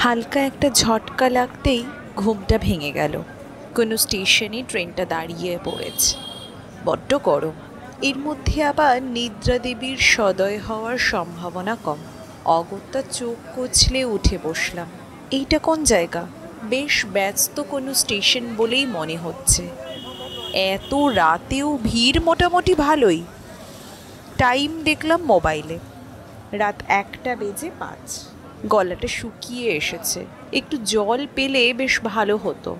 হালকা একটা ঝটকা লাগতেই ঘুমটা ভেঙে গেল। কোনো স্টেশনে ট্রেনটা দাঁড়িয়ে পড়েছে। বড্ড গরম, এর মধ্যে আবার নিদ্রা দেবীর সদয় হওয়ার সম্ভাবনা কম। অগত্যা চোখ কচলে উঠে বসলাম। এইটা কোন জায়গা? বেশ ব্যস্ত কোনো স্টেশন বলেই মনে হচ্ছে। এত রাতেও ভিড় মোটামুটি ভালোই। টাইম দেখলাম মোবাইলে, রাত 1:05। গলাটা শুকিয়ে এসেছে, একটু জল পেলে বেশ ভালো হতো।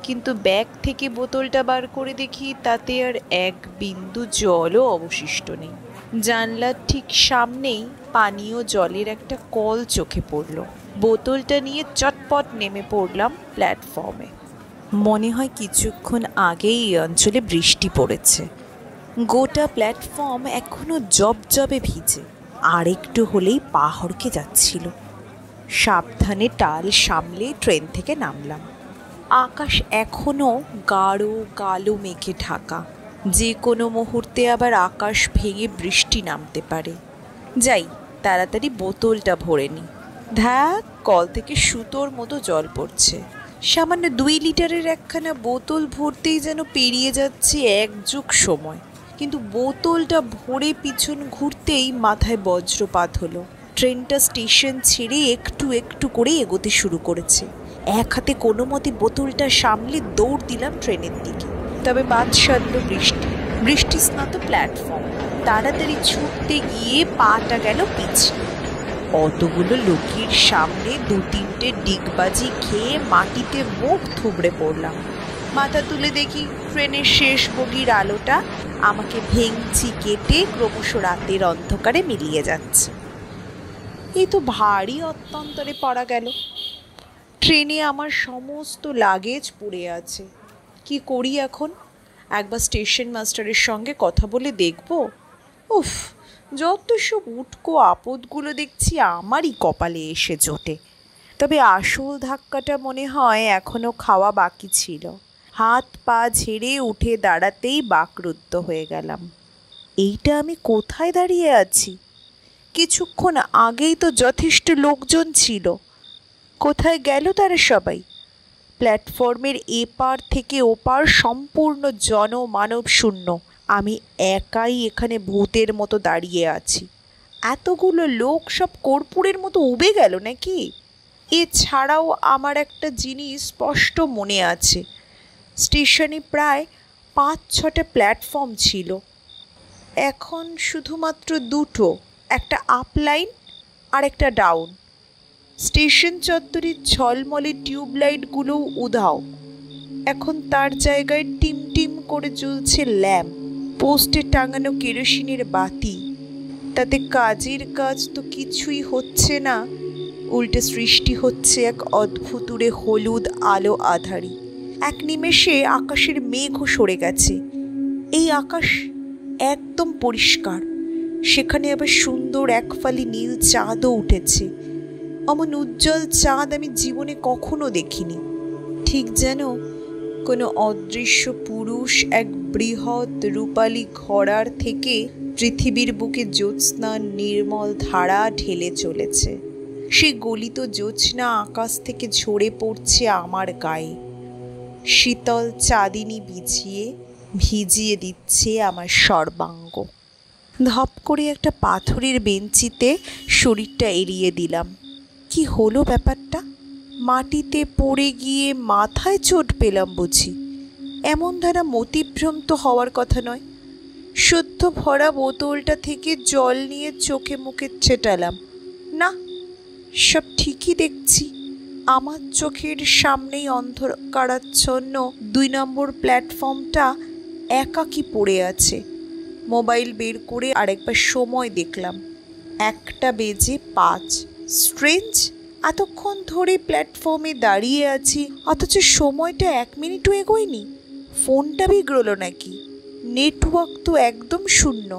কিন্তু ব্যাগ থেকে বোতলটা বার করে দেখি তাতে আর এক বিন্দু জলও অবশিষ্ট নেই। জানলার ঠিক সামনেই পানীয় জলের একটা কল চোখে পড়ল। বোতলটা নিয়ে চটপট নেমে পড়লাম প্ল্যাটফর্মে। মনে হয় কিছুক্ষণ আগেই এই অঞ্চলে বৃষ্টি পড়েছে। গোটা প্ল্যাটফর্ম এখনো জবজবে ভিজে, আর একটু হলেই পা হড়কে যাচ্ছিল। সাবধানে টাল সামলে ট্রেন থেকে নামলাম। আকাশ এখনো গাঢ় কালো মেঘে ঢাকা। যে কোনো মুহূর্তে আবার আকাশ ভেঙে বৃষ্টি নামতে পারে। যাই, তাড়াতাড়ি বোতলটা ভরে নি। ধ্যাক, কল থেকে সুতোর মতো জল পড়ছে। সামান্য 2 লিটারের একখানা বোতল ভরতেই যেন পেরিয়ে যাচ্ছে 1 যুগ সময়। কিন্তু বোতলটা ভরে পিছন ঘুরতেই মাথায় বজ্রপাত হলো। ট্রেনটা স্টেশন ছেড়ে একটু একটু করে এগোতে শুরু করেছে। এক হাতে কোনো মতে বোতলটা সামলে দৌড় দিলাম ট্রেনের দিকে। তবে বাদ সাধল বৃষ্টি স্নাত প্ল্যাটফর্ম। তাড়াতাড়ি ছুটতে গিয়ে পাটা গেল পিছলে। অতগুলো লোকের সামনে 2-3টে ডিগবাজি খেয়ে মাটিতে মুখ থুবড়ে পড়লাম। মাথা তুলে দেখি ট্রেনের শেষ বগির আলোটা আমাকে ভেঙচি কেটে ক্রমশ রাতের অন্ধকারে মিলিয়ে যাচ্ছে। এই তো ভারী অত্যন্তরে পড়া গেল। ট্রেনে আমার সমস্ত লাগেজ পড়ে আছে। কি করি এখন? একবার স্টেশন মাস্টারের সঙ্গে কথা বলে দেখব। উফ, যত সব উটকো আপদগুলো দেখছি আমারই কপালে এসে জোটে। তবে আসল ধাক্কাটা মনে হয় এখনো খাওয়া বাকি ছিল। হাত পা ঝেড়ে উঠে দাঁড়াতেই বাকরুদ্ধ হয়ে গেলাম। এইটা আমি কোথায় দাঁড়িয়ে আছি? কিছুক্ষণ আগেই তো যথেষ্ট লোকজন ছিল। কোথায় গেল তারা সবাই? প্ল্যাটফর্মের এপার থেকে ওপার সম্পূর্ণ জনমানব শূন্য। আমি একাই এখানে ভূতের মতো দাঁড়িয়ে আছি। এতগুলো লোক সব কর্পূরের মতো উবে গেল নাকি? এছাড়াও আমার একটা জিনিস স্পষ্ট মনে আছে। স্টেশনে প্রায় 5-6টা প্ল্যাটফর্ম ছিল। এখন শুধুমাত্র 2টো, একটা আপ লাইন আর একটা ডাউন। স্টেশন চত্বরের ঝলমলে টিউবলাইটগুলোও উধাও। এখন তার জায়গায় টিম টিম করে জ্বলছে ল্যাম্প, পোস্টে টাঙানো কেরোসিনের বাতি। তাতে কাজের কাজ তো কিছুই হচ্ছে না, উল্টে সৃষ্টি হচ্ছে এক অদ্ভুতুড়ে হলুদ আলো আধারি। এক নিমেষে আকাশের মেঘও সরে গেছে। এই আকাশ একদম পরিষ্কার। সেখানে আবার সুন্দর একফালি নীল চাঁদও উঠেছে। অমন উজ্জ্বল চাঁদ আমি জীবনে কখনো দেখিনি। ঠিক যেন কোনো অদৃশ্য পুরুষ এক বৃহৎ রূপালী ঘড়ার থেকে পৃথিবীর বুকে জ্যোৎস্নার নির্মল ধারা ঢেলে চলেছে। সেই গলিত জ্যোৎস্না আকাশ থেকে ঝরে পড়ছে আমার গায়ে। শীতল চাঁদিনী ভিজিয়ে দিচ্ছে আমার সর্বাঙ্গ। ধপ করে একটা পাথরের বেঞ্চিতে শরীরটা এড়িয়ে দিলাম। কি হলো ব্যাপারটা? মাটিতে পড়ে গিয়ে মাথায় চোট পেলাম বুঝি? এমন ধারা মতিভ্রম তো হওয়ার কথা নয়। সদ্য ভরা বোতলটা থেকে জল নিয়ে চোখে মুখে ছেটালাম। না, সব ঠিকই দেখছি। আমার চোখের সামনেই অন্ধকারাচ্ছন্ন 2 নম্বর প্ল্যাটফর্মটা একাকী পড়ে আছে। মোবাইল বের করে আরেকবার সময় দেখলাম, 1:05। স্ট্রেঞ্জ, এতক্ষণ ধরে প্ল্যাটফর্মে দাঁড়িয়ে আছি অথচ সময়টা 1 মিনিটও এগোয়নি। ফোনটা বিগড়লো নাকি? নেটওয়ার্ক তো একদম শূন্য।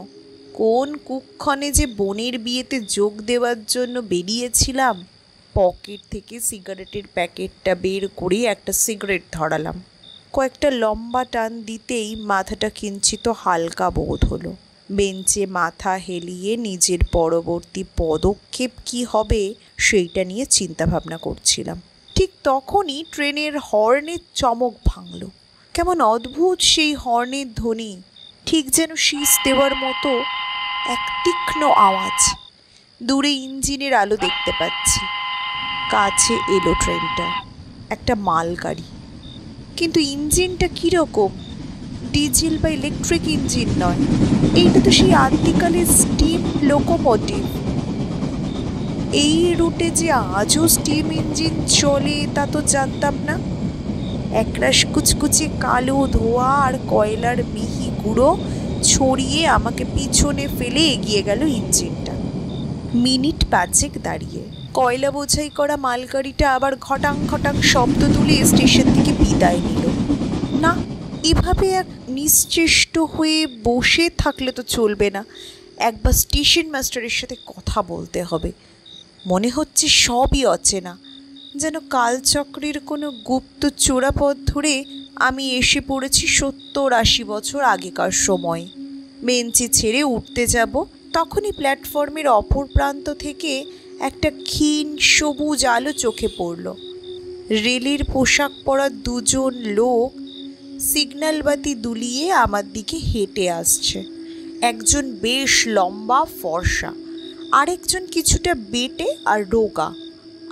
কোন কুক্ষণে যে বোনের বিয়েতে যোগ দেওয়ার জন্য বেরিয়েছিলাম। পকেট থেকে সিগারেটের প্যাকেটটা বের করে একটা সিগারেট ধরালাম। কয়েকটা লম্বা টান দিতেই মাথাটা কিঞ্চিত হালকা বোধ হলো। বেঞ্চে মাথা হেলিয়ে নিজের পরবর্তী পদক্ষেপ কি হবে সেইটা নিয়ে চিন্তাভাবনা করছিলাম। ঠিক তখনই ট্রেনের হর্নের চমক ভাঙল। কেমন অদ্ভুত সেই হর্নের ধ্বনি, ঠিক যেন শীষ দেওয়ার মতো এক তীক্ষ্ণ আওয়াজ। দূরে ইঞ্জিনের আলো দেখতে পাচ্ছি। কাছে এলো ট্রেনটা, একটা মালগাড়ি। কিন্তু ইঞ্জিনটা কীরকম? ডিজেল বা ইলেকট্রিক ইঞ্জিন নয়, এইটা তো সেই আদিকালের স্টিম লোকোমোটিভ। এই রুটে যে আজও স্টিম ইঞ্জিন চলে তা তো জানতাম না। একরাশ কুচকুচে কালো ধোঁয়া আর কয়লার মিহি গুঁড়ো ছড়িয়ে আমাকে পিছনে ফেলে এগিয়ে গেল ইঞ্জিনটা। মিনিট 5 দাঁড়িয়ে কয়লা বোঝাই করা মালগাড়িটা আবার ঘটাং ঘটাং শব্দ তুলে স্টেশন থেকে বিদায় নিল। না, এভাবে এক নিশ্চেষ্ট হয়ে বসে থাকলে তো চলবে না। একবার স্টেশন মাস্টারের সাথে কথা বলতে হবে। মনে হচ্ছে সবই অচেনা, যেন কালচক্রের কোনো গুপ্ত চোরাপথ ধরে আমি এসে পড়েছি 70-80 বছর আগেকার সময়। বেঞ্চি ছেড়ে উঠতে যাব, তখনই প্ল্যাটফর্মের অপর প্রান্ত থেকে একটা ক্ষীণ সবুজ আলো চোখে পড়ল। রেলের পোশাক পরা দুজন লোক সিগন্যাল বাতি দুলিয়ে আমার দিকে হেঁটে আসছে। একজন বেশ লম্বা ফর্সা, আরেকজন কিছুটা বেটে আর রোগা।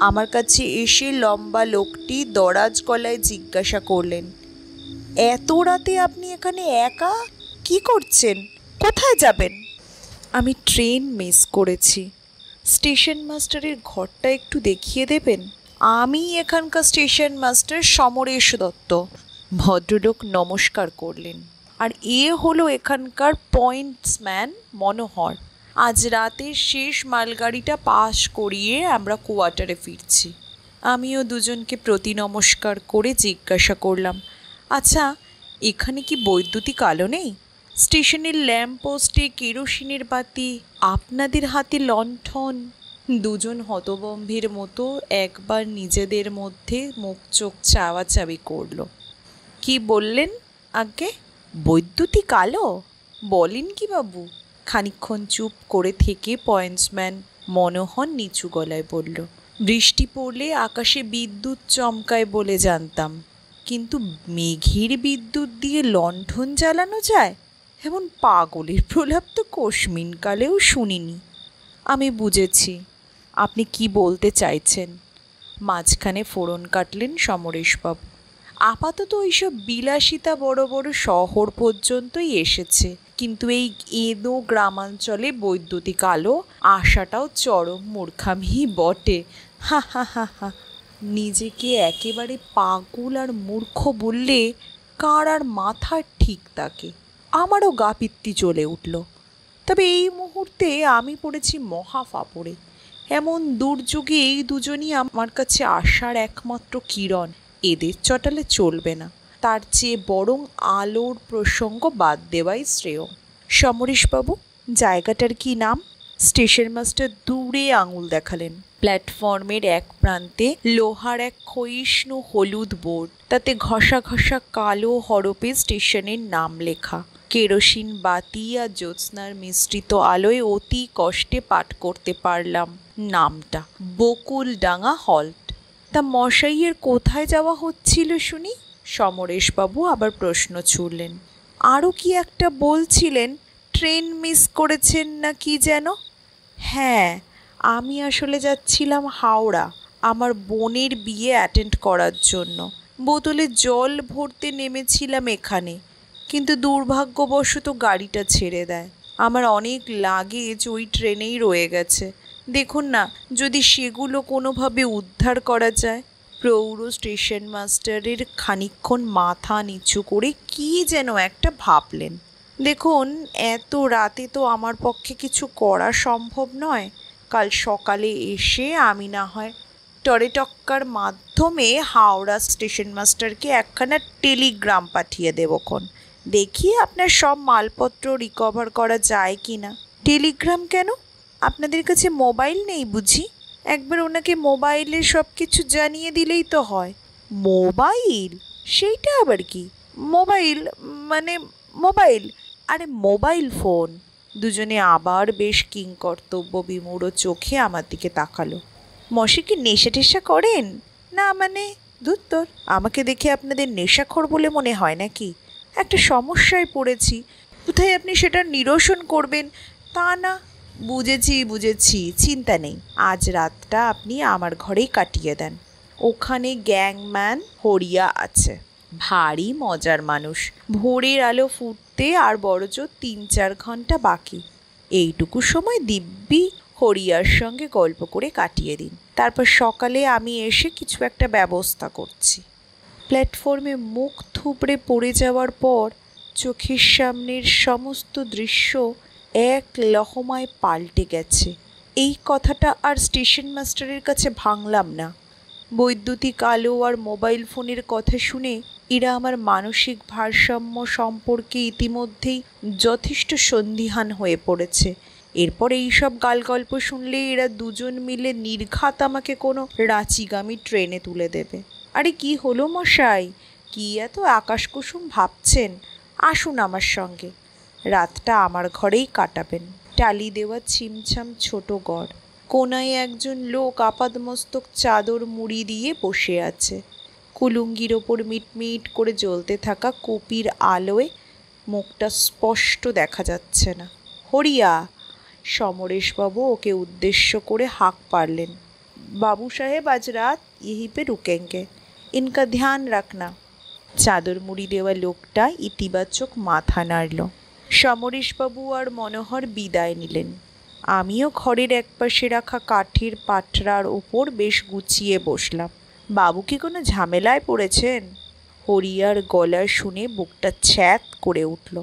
আমার কাছে এসে লম্বা লোকটি দরাজ গলায় জিজ্ঞাসা করলেন, এত রাতে আপনি এখানে একা কি করছেন? কোথায় যাবেন? আমি ট্রেন মিস করেছি, স্টেশন মাস্টারের ঘরটা একটু দেখিয়ে দেবেন? আমি এখানকার স্টেশন মাস্টার সমরেশ দত্ত। ভদ্রলোক নমস্কার করলেন। আর এ হলো এখানকার পয়েন্টসম্যান মনোহর। আজ রাতের শেষ মালগাড়িটা পাস করিয়ে আমরা কোয়ার্টারে ফিরছি। আমিও দুজনকে প্রতি নমস্কার করে জিজ্ঞাসা করলাম, আচ্ছা এখানে কি বৈদ্যুতিক আলো নেই? স্টেশনের ল্যাম্পপোস্টে কেরোসিনের বাতি, আপনাদের হাতে লণ্ঠন। দুজন হতবম্বের মতো একবার নিজেদের মধ্যে মুখ চোখ চাওয়াচাবি করল। কি বললেন আগে? বৈদ্যুতিক আলো? বলেন কি বাবু? খানিকক্ষণ চুপ করে থেকে পয়েন্টসম্যান মনোহর নিচু গলায় বলল, বৃষ্টি পড়লে আকাশে বিদ্যুৎ চমকায় বলে জানতাম, কিন্তু মেঘের বিদ্যুৎ দিয়ে লণ্ঠন জ্বালানো যায় এমন পাগলের প্রলাপ তো কোশমিনকালেও শুনিনি। আমি বুঝেছি আপনি কি বলতে চাইছেন। মাঝখানে ফোড়ন কাটলেন সমরেশবাবু। আপাতত ওইসব বিলাসিতা বড় বড় শহর পর্যন্তই এসেছে, কিন্তু এই এদো গ্রামাঞ্চলে বৈদ্যুতিক আলো আসাটাও চরম মূর্খামি বটে। হা হা হা হা। নিজেকে একেবারে পাগল আর মূর্খ বললে কার আর মাথার ঠিক থাকে? আমারও গা পিত্তি চলে উঠল। তবে এই মুহূর্তে আমি পড়েছি মহা ফাপড়ে। এমন দুর্যোগে এই দুজনই আমার কাছে আসার একমাত্র কিরণ। এদের চটালে চলবে না, তার চেয়ে বরং আলোর প্রসঙ্গ বাদ দেওয়াই শ্রেয়। সমরেশবাবু, জায়গাটার কি নাম? স্টেশন মাস্টার দূরে আঙুল দেখালেন। প্ল্যাটফর্মের এক প্রান্তে লোহার এক ক্ষয়িষ্ণু হলুদ বোর্ড, তাতে ঘষা ঘষা কালো হরপে স্টেশনের নাম লেখা। কেরোসিন বাতি আর জ্যোৎস্নার মিশ্রিত আলোয় অতি কষ্টে পাঠ করতে পারলাম নামটা, বকুলডাঙ্গা হল্ট। তা মশাইয়ের কোথায় যাওয়া হচ্ছিল শুনি? সমরেশবাবু আবার প্রশ্ন ছুড়লেন। আরও কি একটা বলছিলেন, ট্রেন মিস করেছেন না কি যেন? হ্যাঁ, আমি আসলে যাচ্ছিলাম হাওড়া, আমার বোনের বিয়ে অ্যাটেন্ড করার জন্য। বোতলে জল ভরতে নেমেছিলাম এখানে, কিন্তু দুর্ভাগ্যবশত গাড়িটা ছেড়ে দেয়। আমার অনেক লাগেজ ওই ট্রেনেই রয়ে গেছে। দেখুন না, যদি সেগুলো কোনোভাবে উদ্ধার করা যায়। প্রৌঢ় স্টেশন মাস্টারের খানিকক্ষণ মাথা নিচু করে কি যেন একটা ভাবলেন। দেখুন, এত রাতে তো আমার পক্ষে কিছু করা সম্ভব নয়। কাল সকালে এসে আমি না হয় টরেটক্কার মাধ্যমে হাওড়া স্টেশন মাস্টারকে একখানা টেলিগ্রাম পাঠিয়ে দেবক্ষণ। দেখি আপনার সব মালপত্র রিকভার করা যায় কি না। টেলিগ্রাম কেন? আপনাদের কাছে মোবাইল নেই বুঝি? একবার ওনাকে মোবাইলে সব কিছু জানিয়ে দিলেই তো হয়। মোবাইল? সেইটা আবার কি? মোবাইল মানে মোবাইল? আরে মোবাইল ফোন। দুজনে আবার বেশ কিংকর্তব্য বিমূঢ় চোখে আমার দিকে তাকালো। মশাই কি নেশা টেশা করেন? না মানে ধুত্তর, আমাকে দেখে আপনাদের নেশাখোর বলে মনে হয় নাকি? একটা সমস্যায় পড়েছি, কোথায় আপনি সেটা নিরসন করবেন তা না। বুঝেছি, চিন্তা নেই, আজ রাতটা আপনি আমার ঘরেই কাটিয়ে দেন। ওখানে গ্যাংম্যান হরিয়া আছে, ভারী মজার মানুষ। ভোরের আলো ফুটতে আর বড়জোর ৩-৪ ঘন্টা বাকি। এইটুকু সময় দিব্যি হরিয়ার সঙ্গে গল্প করে কাটিয়ে দিন, তারপর সকালে আমি এসে কিছু একটা ব্যবস্থা করছি। প্ল্যাটফর্মে মুখ থুবড়ে পড়ে যাওয়ার পর চোখের সামনের সমস্ত দৃশ্য এক লহমায় পাল্টে গেছে। এই কথাটা আর স্টেশন মাস্টারের কাছে ভাঙলাম না। বৈদ্যুতিক আলো আর মোবাইল ফোনের কথা শুনে এরা আমার মানসিক ভারসাম্য সম্পর্কে ইতিমধ্যেই যথেষ্ট সন্দিহান হয়ে পড়েছে। এরপর এইসব গালগল্প শুনলে এরা দুজন মিলে নির্ঘাত আমাকে কোনো রাঁচিগামী ট্রেনে তুলে দেবে। আরে কি হলো মশাই, কি এত আকাশকুসুম ভাবছেন? আসুন আমার সঙ্গে, রাতটা আমার ঘরেই কাটাবেন। টালি দেওয়া ছিমছাম ছোট ঘর, কোনায় একজন লোক আপাদমস্তক চাদর মুড়ি দিয়ে বসে আছে। কুলুঙ্গির ওপর মিটমিট করে জ্বলতে থাকা কপির আলোয় মুখটা স্পষ্ট দেখা যাচ্ছে না। হরিয়া, সমরেশবাবু ওকে উদ্দেশ্য করে হাঁক পারলেন। বাবু সাহেব আজ রাত यहीं पे रुकेंगे, इनका ध्यान रखना। চাদর মুড়ি দেওয়া লোকটা ইতিবাচক মাথা নাড়ল। সমরেশবাবু আর মনোহর বিদায় নিলেন। আমিও ঘরের একপাশে রাখা কাঠের পাটরার ওপর বেশ গুছিয়ে বসলাম। বাবু কি কোনো ঝামেলায় পড়েছেন? হরিয়ার গলা শুনে বুকটা ছ্যাঁত করে উঠল।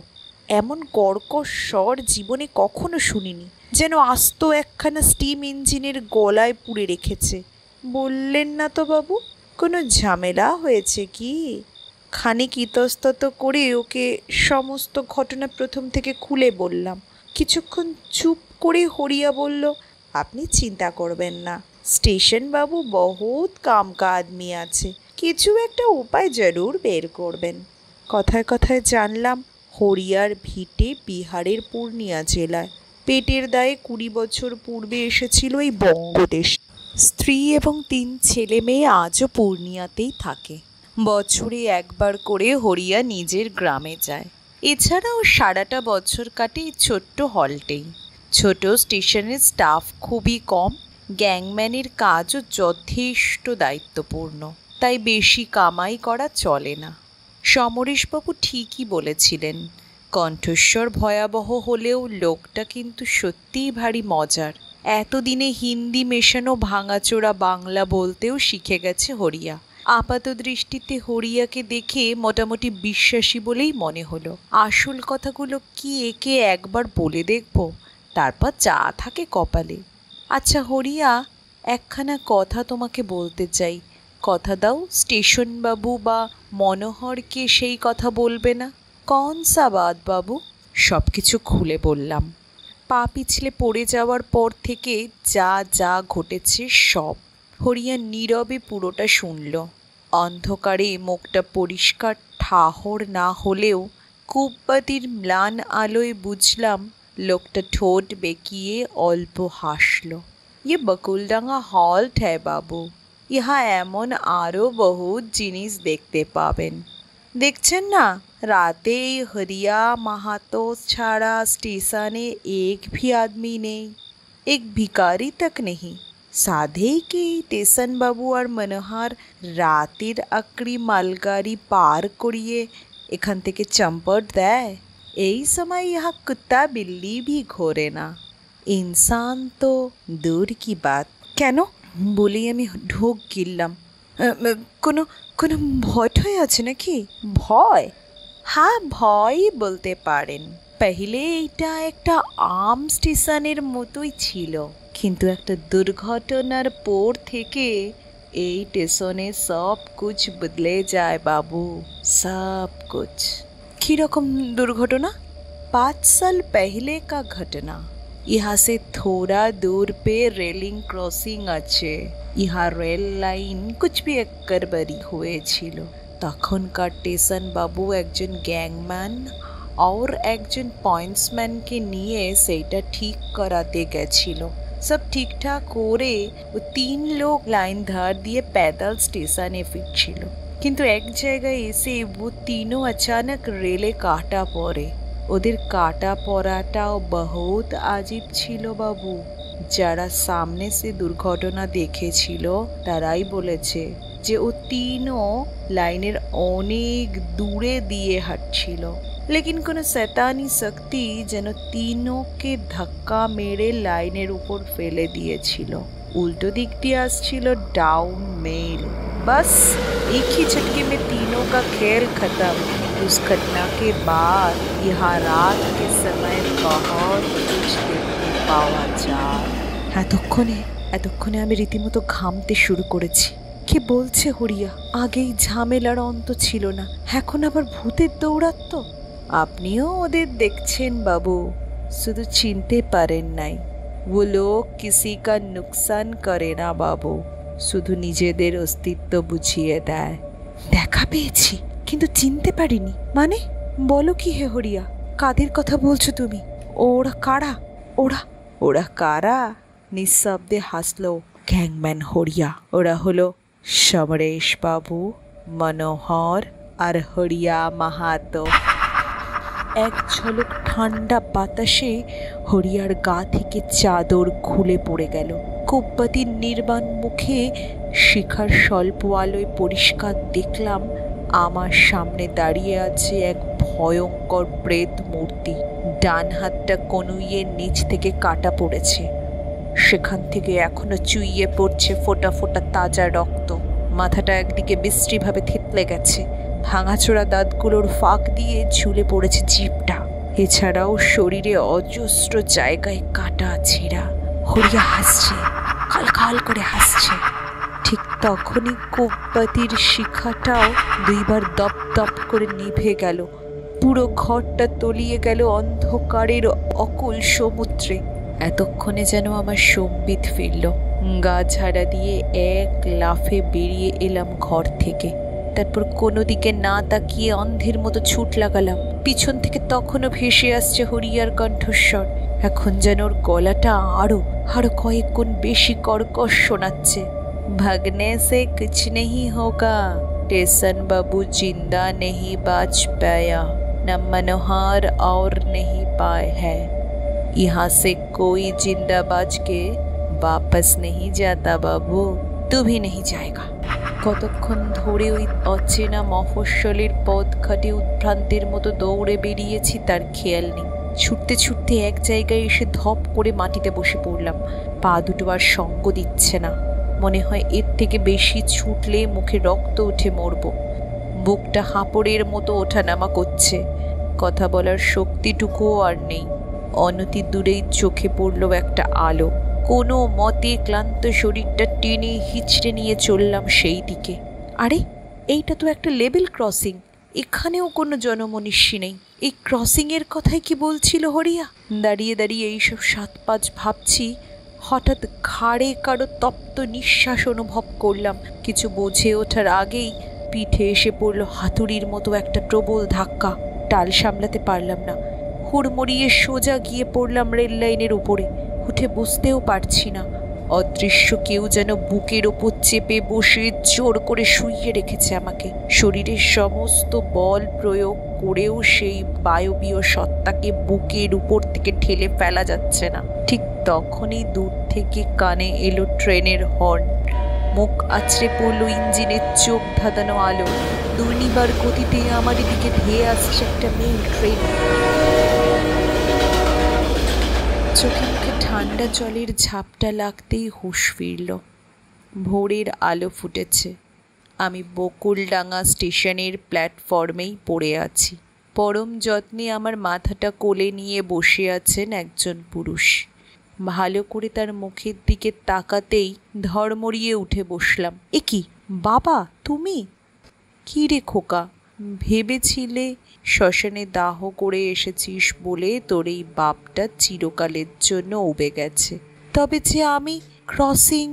এমন কর্কশ স্বর জীবনে কখনো শুনিনি, যেন আস্ত একখানা স্টিম ইঞ্জিনের গলায় পুড়ে রেখেছে। বললেন না তো বাবু, কোনো ঝামেলা হয়েছে কি? খানিক ইতস্তত করে ওকে সমস্ত ঘটনা প্রথম থেকে খুলে বললাম। কিছুক্ষণ চুপ করে হরিয়া বলল, আপনি চিন্তা করবেন না, স্টেশন বাবু বহুত কাম কা আদমি আছে, কিছু একটা উপায় জরুর বের করবেন। কথায় কথায় জানলাম হরিয়ার ভিটে বিহারের পূর্ণিয়া জেলায়। পেটের দায়ে 20 বছর পূর্বে এসেছিল এই বঙ্গদেশ। স্ত্রী এবং 3 ছেলে মেয়ে আজও পূর্ণিয়াতেই থাকে। বছরে একবার করে হরিয়া নিজের গ্রামে যায়। এছাড়াও সারাটা বছর কাটে এই ছোট্ট হলটেই। ছোট স্টেশনের স্টাফ খুবই কম, গ্যাংম্যানের কাজও যথেষ্ট দায়িত্বপূর্ণ, তাই বেশি কামাই করা চলে না। সমরেশবাবু ঠিকই বলেছিলেন, কণ্ঠস্বর ভয়াবহ হলেও লোকটা কিন্তু সত্যিই ভারী মজার। এতদিনে হিন্দি মেশানো ভাঙাচোরা বাংলা বলতেও শিখে গেছে হরিয়া। আপাত দৃষ্টিতে হরিয়াকে দেখে মোটামুটি বিশ্বাসী বলেই মনে হলো। আসল কথাগুলো কি একে একবার বলে দেখব, তারপর যা থাকে কপালে। আচ্ছা হরিয়া, একখানা কথা তোমাকে বলতে চাই, কথা দাও স্টেশনবাবু বা মনোহরকে সেই কথা বলবে না? কন সা বাত বাবু? সব কিছু খুলে বললাম। পা পিছলে পড়ে যাওয়ার পর থেকে যা যা ঘটেছে সব। হরিয়া নীরবে পুরোটা শুনল। অন্ধকারে মুখটা পরিষ্কার ঠাহর না হলেও কূপবাতির ম্লান আলোয় বুঝলাম লোকটা ঠোঁট বেঁকিয়ে অল্প হাসল। ये बकुलडांगा हल्ट है बाबू, ইহা এমন আরও বহুত জিনিস দেখতে পাবেন। দেখছেন না, রাতে এই হরিয়া মাহাতো ছাড়া স্টেশনে एक भी आदमी নেই, एक भिखारी तक नहीं। সাধেই কি স্টেশন বাবু আর মনোহর রাতের আকড়ি মালগাড়ি পার করিয়ে এখান থেকে চম্পট দেয়? এই সময় ইহা কুত্তা বিল্লি ভি ঘোরে না, ইনসান তো দূর কি বাত। কেন বলেই আমি ঢোক গিললাম। কোনো কোনো ভয় ঠয় আছে নাকি? ভয়? হ্যাঁ, ভয়ই বলতে পারেন। পहिले এইটা একটা আম স্টেশনের মতোই ছিল, কিন্তু একটা দুর্ঘটনার পর থেকে এই স্টেশনে সব কুছ বদলে যায় বাবু, সব কুছ। কীরকম দুর্ঘটনা? 5 साल पहले का घटना। यहाँ से थोड़ा दूर पे रेलिंग क्रॉसिंग আছে। ইহা রেল লাইন কুছ भी একবারই হয়েছিল। তখনকার স্টেশন বাবু একজন গ্যাংম্যান और একজন পয়েন্টসম্যানকে নিয়ে সেইটা ঠিক করাতে গেছিল। সব ঠিকঠাক করে ও 3 লোক লাইন ধার দিয়ে पैदल স্টেশনে ফিরছিল, কিন্তু এক জায়গায় এসে ও তিনও अचानक রেলে কাটা পড়ে। ওদের কাটা পড়াটাও বহুত আজীব ছিল বাবু। যারা সামনে সে দুর্ঘটনা দেখেছিল তারাই বলেছে যে ও তিনও লাইনের অনেক দূরে দিয়ে হাঁটছিল, लेकिन কোনো শয়তানি শক্তি যেন তিনোকে ধাক্কা মেরে লাইনের উপর ফেলে দিয়েছিল। उल्टो दिख दिया আসছিল डाउन मेल। बस एक ही झटके में तीनों का खेल खत्म। उस घटना के बाद यहाँ रात के समय बहुत कुछ देखने पावा যায়। এতক্ষণে আমি রীতিমতো ঘামতে শুরু করেছি। কে বলছে হরিয়া আগেই ঝামেলার অন্ত ছিল না, এখন আবার ভূতের দৌড়াত্ম? আপনিও ওদের দেখছেন বাবু, শুধু চিনতে পারেন নাই। वो लोग किसी का नुकसान करे ना बाबू, শুধু নিজেদের অস্তিত্ব বুঝিয়ে দেয়। দেখা পেয়েছি কিন্তু চিনতে পারিনি। মানে বলো কি হে হরিয়া, কাদের কথা বলছো তুমি? ওরা কারা? ওরা কারা? নিঃশব্দে হাসলো গ্যাংম্যান হরিয়া। ওরা হলো সমরেশ বাবু, মনোহর আর হরিয়া মাহাতো। এক ঝলক ঠান্ডা বাতাসে হরিয়ার গা থেকে চাদর খুলে পড়ে গেল। কোপবাতির নির্বাণ মুখে শিখার স্বল্প আলোয় পরিষ্কার দেখলাম আমার সামনে দাঁড়িয়ে আছে এক ভয়ঙ্কর প্রেত মূর্তি। ডান হাতটা কনুইয়ের নিচ থেকে কাটা পড়েছে, সেখান থেকে এখনো চুইয়ে পড়ছে ফোঁটা ফোঁটা তাজা রক্ত। মাথাটা একদিকে বিশ্রীভাবে থেতলে গেছে, ভাঙাচোরা দাঁতগুলোর ফাঁক দিয়ে ঝুলে পড়েছে জিভটা। এছাড়াও শরীরে অজস্র জায়গায় কাটা ছেঁড়া। হরিয়া হাসছে, খাল করে হাসছে। ঠিক তখনই কোপবাতির শিখাটাও দুইবার দপ দপ করে নিভে গেল। পুরো ঘরটা তলিয়ে গেল অন্ধকারের অকুল সমুদ্রে। এতক্ষণে যেন আমার সম্বিত ফিরল। গা ঝাড়া দিয়ে এক লাফে বেরিয়ে এলাম ঘর থেকে। তারপর কোনো দিকে না তাকিয়ে অন্ধের মতো ছুট লাগালাম। পিছন থেকে তখনও ভেসে আসছে হরিয়ার কণ্ঠস্বর। এখন যেন ওর গলাটা আরো কয়েক গুণ বেশি কর্কশ শোনাচ্ছে। ভাগনে সে কুছ নেহি হোগা, टेसन बाबू जिंदा नहीं बाज पाया, न मनोहर और नहीं पाए है, यहाँ से कोई जिंदा बाज के वापस नहीं जाता बाबू, तू भी नहीं जाएगा। কতক্ষণ ধরে ওই অচেনা মফস্বলের পথ ঘাটে উদ্ভ্রান্তের মতো দৌড়ে বেরিয়েছি তার খেয়াল নেই। ছুটতে এক জায়গায় এসে ধপ করে মাটিতে বসে পড়লাম। পা দুটো আর সঙ্গ দিচ্ছে না। মনে হয় এর থেকে বেশি ছুটলে মুখে রক্ত উঠে মরব। বুকটা হাঁপড়ের মতো ওঠানামা করছে, কথা বলার শক্তিটুকুও আর নেই। অনতি দূরেই চোখে পড়ল একটা আলো। কোনো মতে ক্লান্ত শরীরটা টেনে হিচড়ে নিয়ে চললাম সেই দিকে। আরে এইটা তো একটা লেভেল ক্রসিং, এখানেও কোনো জনমনীষী নেই। এই ক্রসিংয়ের কথাই কি বলছিল হরিয়া? দাঁড়িয়ে এইসব 7-5 ভাবছি, হঠাৎ ঘাড়ে কারো তপ্ত নিঃশ্বাস অনুভব করলাম। কিছু বুঝে ওঠার আগেই পিঠে এসে পড়ল হাতুড়ির মতো একটা প্রবল ধাক্কা। টাল সামলাতে পারলাম না, হুড়মুড়িয়ে সোজা গিয়ে পড়লাম রেল লাইনের উপরে। উঠে বসতেও পারছি না। অদৃশ্য কেউ যেন বুকের ওপর চেপে বসে জোর করে শুইয়ে রেখেছে আমাকে। শরীরের সমস্ত বল প্রয়োগ করেও সেই বায়বীয় সত্তাকে বুকের উপর থেকে ঠেলে ফেলা যাচ্ছে না। ঠিক তখনই দূর থেকে কানে এলো ট্রেনের হর্ন। মুখ আছড়ে পড়ল ইঞ্জিনের চোখ ধাঁধানো আলো। দুর্নিবার গতিতে আমার দিকে ধেয়ে আসছে একটা মেল ট্রেন। চোখে মুখে ঠান্ডা জলের ঝাপটা লাগতেই হুঁশ ফিরল। ভোরের আলো ফুটেছে। আমি বকুলডাঙ্গা স্টেশনের প্ল্যাটফর্মেই পড়ে আছি। পরম যত্নে আমার মাথাটা কোলে নিয়ে বসে আছেন একজন পুরুষ। ভালো করে তার মুখের দিকে তাকাতেই ধড়মড়িয়ে উঠে বসলাম। এ কি বাবা, তুমি? কি রে খোকা, ভেবেছিলে শ্মশানে দাহ করে এসেছিস বলে তোর এই বাপটা চিরকালের জন্য উবে গেছে। তবে যে আমি ক্রসিং,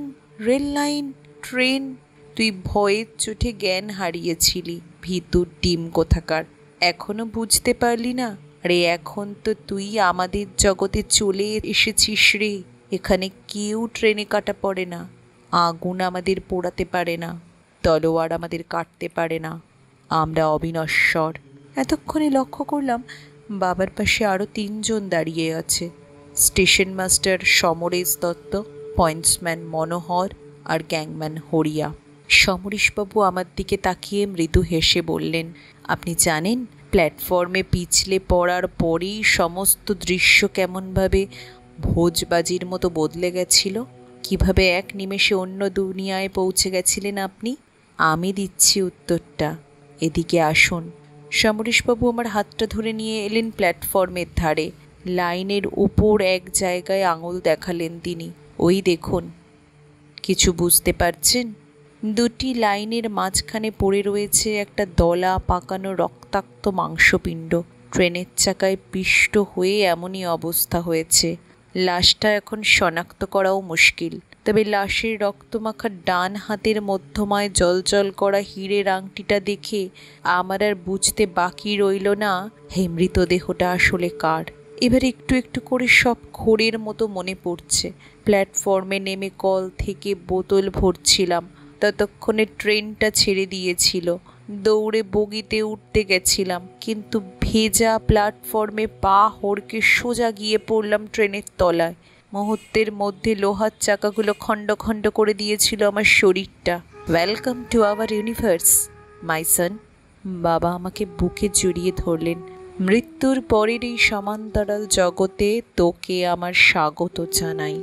রেল লাইন, ট্রেন, তুই ভয়ের চোটে জ্ঞান হারিয়েছিলি। ভিতুর ডিম কোথাকার, এখনো বুঝতে পারলি না আরে এখন তো তুই আমাদের জগতে চলে এসেছিস রে। এখানে কেউ ট্রেনে কাটা পড়ে না, আগুন আমাদের পোড়াতে পারে না, তলোয়ার আমাদের কাটতে পারে না, আমরা অবিনশ্বর। এতক্ষণে লক্ষ্য করলাম বাবার পাশে আরও 3জন দাঁড়িয়ে আছে। Station master Samaresh Dutta, pointsman Manohar আর গ্যাংম্যান হরিয়া। সমরেশবাবু আমার দিকে তাকিয়ে মৃদু হেসে বললেন, আপনি জানেন প্ল্যাটফর্মে পিছলে পড়ার পরেই সমস্ত দৃশ্য কেমনভাবে ভোজবাজির মতো বদলে গেছিল, কিভাবে এক নিমেষে অন্য দুনিয়ায় পৌঁছে গেছিলেন আপনি? আমি দিচ্ছি উত্তরটা, এদিকে আসুন। সমরেশবাবু আমার হাতটা ধরে নিয়ে এলেন প্ল্যাটফর্মের ধারে। লাইনের উপর এক জায়গায় আঙুল দেখালেন তিনি। ওই দেখুন। কিছু বুঝতে পারছেন? 2টি লাইনের মাঝখানে পড়ে রয়েছে একটা দলা পাকানো রক্তাক্ত মাংসপিণ্ড। ট্রেনের চাকায় পিষ্ট হয়ে এমনই অবস্থা হয়েছে। লাশটা এখন শনাক্ত করাও মুশকিল, তবে লাশের রক্তমাখা ডান হাতের মধ্যমায় জলজল করা হীরের আংটিটা দেখে আমার আর বুঝতে বাকি রইল না হে মৃতদেহটা আসলে কার। এবার একটু একটু করে সব ঘোরের মতো মনে পড়ছে। প্ল্যাটফর্মে নেমে কল থেকে বোতল ভরছিলাম, ততক্ষণে ট্রেনটা ছেড়ে দিয়েছিল। দৌড়ে বগিতে উঠতে গেছিলাম, কিন্তু ভেজা প্ল্যাটফর্মে পা হড়কে সোজা গিয়ে পড়লাম ট্রেনের তলায়। মুহূর্তের মধ্যে লোহার চাকাগুলো খণ্ড খণ্ড করে দিয়েছিল আমার শরীরটা। Welcome to our universe my son. বাবা আমাকে বুকে জড়িয়ে ধরলেন। মৃত্যুর পরের এই সমান্তরাল জগতে তোকে আমার স্বাগত জানাই।